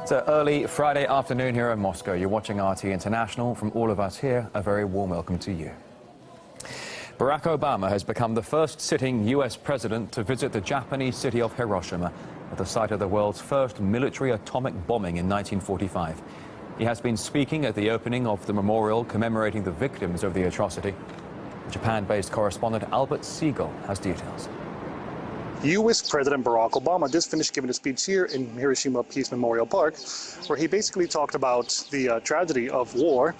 It's an early Friday afternoon here in Moscow. You're watching RT International. From all of us here, a very warm welcome to you. Barack Obama has become the first sitting U.S. president to visit the Japanese city of Hiroshima, at the site of the world's first military atomic bombing in 1945. He has been speaking at the opening of the memorial commemorating the victims of the atrocity. Japan-based correspondent Albert Siegel has details. U.S. President Barack Obama just finished giving a speech here in Hiroshima Peace Memorial Park, where he basically talked about the tragedy of war.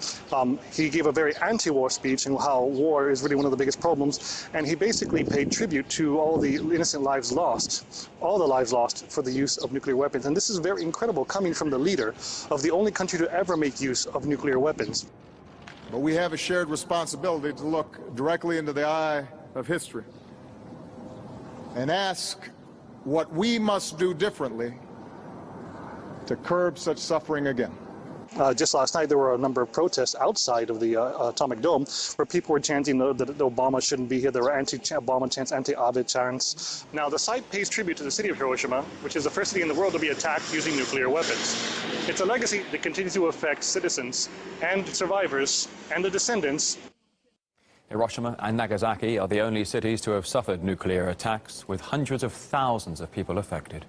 He gave a very anti-war speech and how war is really one of the biggest problems, and he basically paid tribute to all the innocent lives lost, all the lives lost for the use of nuclear weapons. And this is very incredible coming from the leader of the only country to ever make use of nuclear weapons. But we have a shared responsibility to look directly into the eye of history and ask what we must do differently to curb such suffering again. Just last night, there were a number of protests outside of the Atomic Dome where people were chanting that Obama shouldn't be here. There were anti-Obama chants, anti-Abe chants. Now, the site pays tribute to the city of Hiroshima, which is the first city in the world to be attacked using nuclear weapons. It's a legacy that continues to affect citizens and survivors and the descendants. Hiroshima and Nagasaki are the only cities to have suffered nuclear attacks, with hundreds of thousands of people affected.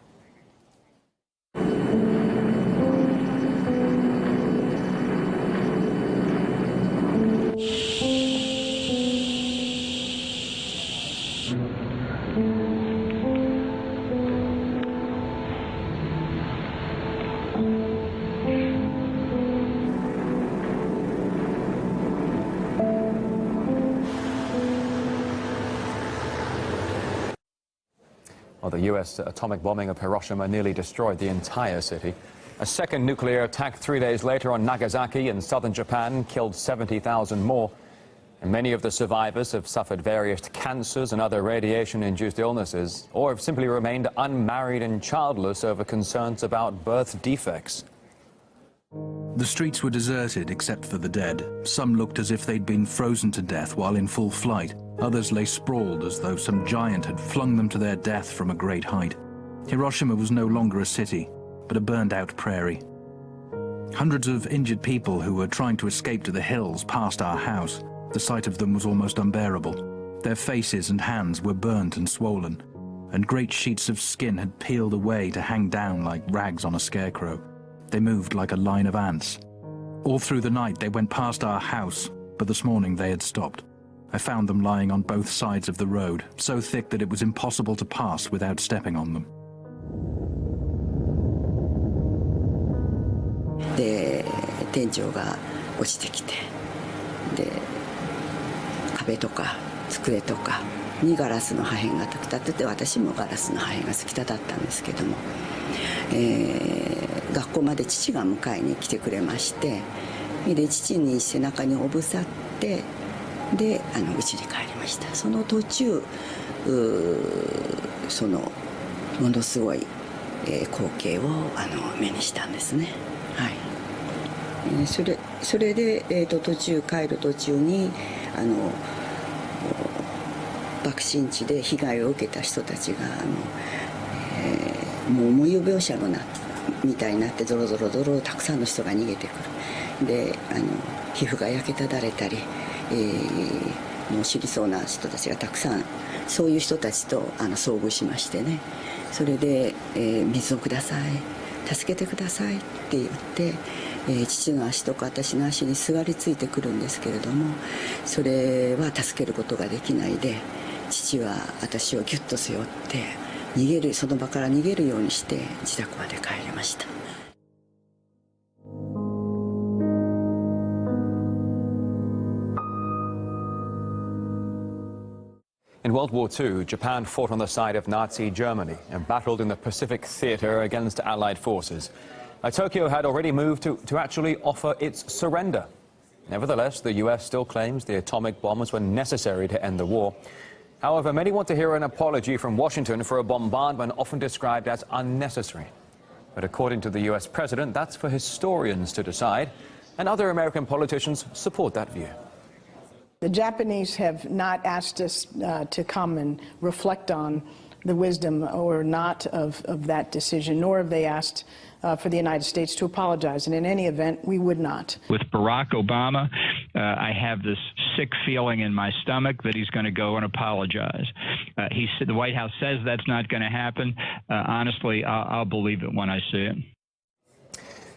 Well, the U.S. atomic bombing of Hiroshima nearly destroyed the entire city. A second nuclear attack 3 days later on Nagasaki in southern Japan killed 70,000 more. And many of the survivors have suffered various cancers and other radiation-induced illnesses, or have simply remained unmarried and childless over concerns about birth defects. The streets were deserted except for the dead. Some looked as if they'd been frozen to death while in full flight. Others lay sprawled as though some giant had flung them to their death from a great height. Hiroshima was no longer a city, but a burned-out prairie. Hundreds of injured people who were trying to escape to the hills passed our house. The sight of them was almost unbearable. Their faces and hands were burnt and swollen, and great sheets of skin had peeled away to hang down like rags on a scarecrow. They moved like a line of ants. All through the night they went past our house, but this morning they had stopped. I found them lying on both sides of the road, so thick that it was impossible to pass without stepping on them. で、天井が落ちてきて、で、壁とか机とかにガラスの破片が突き立ってて、私もガラスの破片が突き立ったんですけども、学校まで父が迎えに来てくれまして、で父に背中におぶさって。で家に帰りました。その途中ものすごい、光景を目にしたんですね。はい。それで、帰る途中に爆心地で被害を受けた人たちがもう重い病者のみたいになってゾロゾロゾロたくさんの人が逃げてくる。で皮膚が焼けただれたり。もう死にそうな人たちがたくさん、そういう人たちと遭遇しましてね。それで、水をください、助けてくださいって言って、父の足とか私の足にすがりついてくるんですけれども、それは助けることができないで、父は私をギュッと背負ってその場から逃げるようにして自宅まで帰りました。In World War II, Japan fought on the side of Nazi Germany and battled in the Pacific theater against Allied forces. Tokyo had already moved to actually offer its surrender. Nevertheless, the U.S. still claims the atomic bombs were necessary to end the war. However, many want to hear an apology from Washington for a bombardment often described as unnecessary. But according to the U.S. president, that's for historians to decide, and other American politicians support that view. The Japanese have not asked us to come and reflect on the wisdom or not of that decision, nor have they asked for the United States to apologize. And in any event, we would not. With Barack Obama, I have this sick feeling in my stomach that he's going to go and apologize. The White House says that's not going to happen. Honestly, I'll believe it when I see it.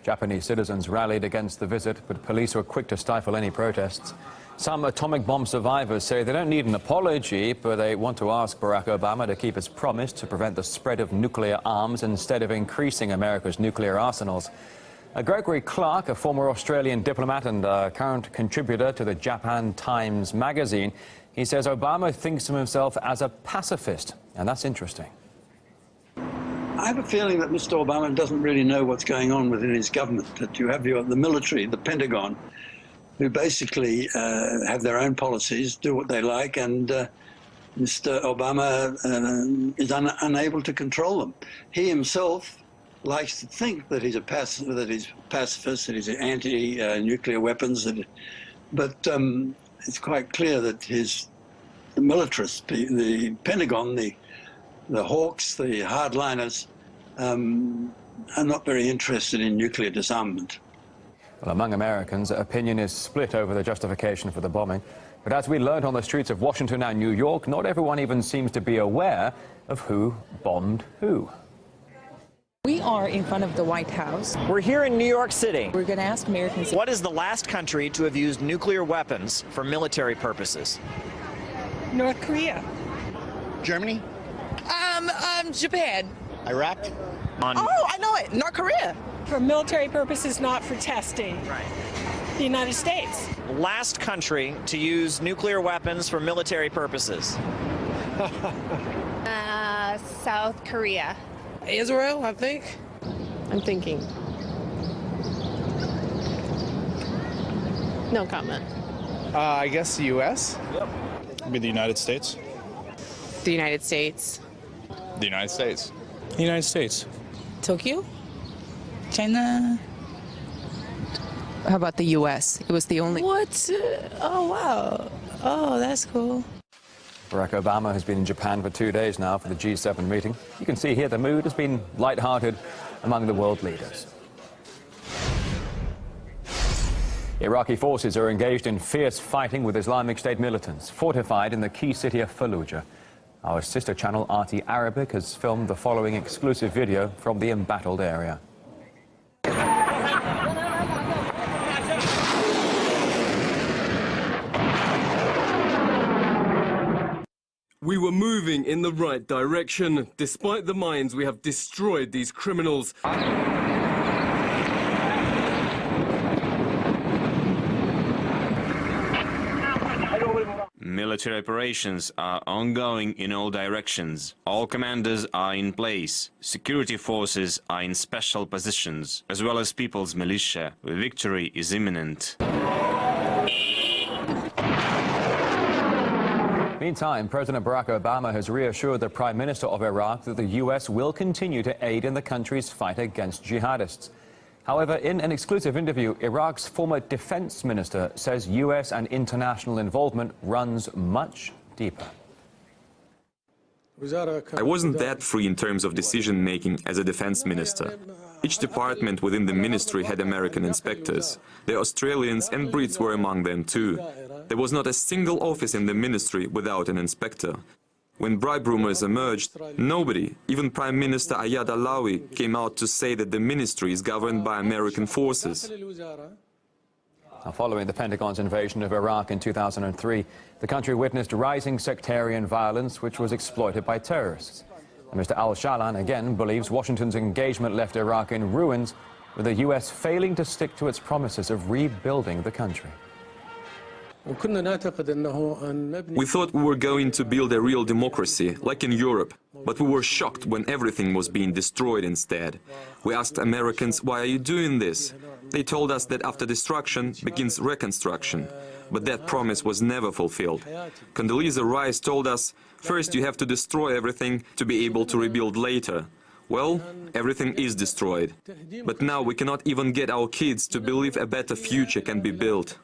Japanese citizens rallied against the visit, but police were quick to stifle any protests. Some atomic bomb survivors say they don't need an apology, but they want to ask Barack Obama to keep his promise to prevent the spread of nuclear arms instead of increasing America's nuclear arsenals. Gregory Clark, a former Australian diplomat and current contributor to the Japan Times magazine, he says Obama thinks of himself as a pacifist, and that's interesting. I have a feeling that Mr. Obama doesn't really know what's going on within his government, that you have the military, the Pentagon, who basically have their own policies, do what they like, and Mr. Obama is unable to control them. He himself likes to think that he's a pacifist, that he's anti-nuclear weapons, but it's quite clear that the militarists, the Pentagon, the hawks, the hardliners, are not very interested in nuclear disarmament. Well, among Americans, opinion is split over the justification for the bombing. But as we learned on the streets of Washington and New York, not everyone even seems to be aware of who bombed who. We are in front of the White House. We're here in New York City. We're going to ask Americans. What is the last country to have used nuclear weapons for military purposes? North Korea. Germany? Japan. Iraq? Oh, I know it. North Korea. For military purposes, not for testing. Right. The United States. Last country to use nuclear weapons for military purposes. South Korea. Israel, I think. I'm thinking. No comment. I guess the U.S.? Yep. Maybe the United States? The United States. The United States. The United States. Tokyo? China. How about the U.S.? It was the only... What? Oh, wow. Oh, that's cool. Barack Obama has been in Japan for 2 days now for the G7 meeting. You can see here the mood has been lighthearted among the world leaders. Iraqi forces are engaged in fierce fighting with Islamic State militants, fortified in the key city of Fallujah. Our sister channel, RT Arabic, has filmed the following exclusive video from the embattled area. We were moving in the right direction. Despite the mines, we have destroyed these criminals. Military operations are ongoing in all directions. All commanders are in place. Security forces are in special positions, as well as people's militia. Victory is imminent. Meantime, President Barack Obama has reassured the Prime Minister of Iraq that the U.S. will continue to aid in the country's fight against jihadists. However, in an exclusive interview, Iraq's former defense minister says U.S. and international involvement runs much deeper. I wasn't that free in terms of decision-making as a defense minister. Each department within the ministry had American inspectors. The Australians and Brits were among them too. There was not a single office in the ministry without an inspector. When bribe rumors emerged, nobody, even Prime Minister Ayad Alawi, came out to say that the ministry is governed by American forces. Now, following the Pentagon's invasion of Iraq in 2003, the country witnessed rising sectarian violence which was exploited by terrorists. And Mr. Al-Shalan again believes Washington's engagement left Iraq in ruins, with the U.S. failing to stick to its promises of rebuilding the country. We thought we were going to build a real democracy, like in Europe, but we were shocked when everything was being destroyed instead. We asked Americans, why are you doing this? They told us that after destruction begins reconstruction, but that promise was never fulfilled. Condoleezza Rice told us, first you have to destroy everything to be able to rebuild later. Well, everything is destroyed, but now we cannot even get our kids to believe a better future can be built.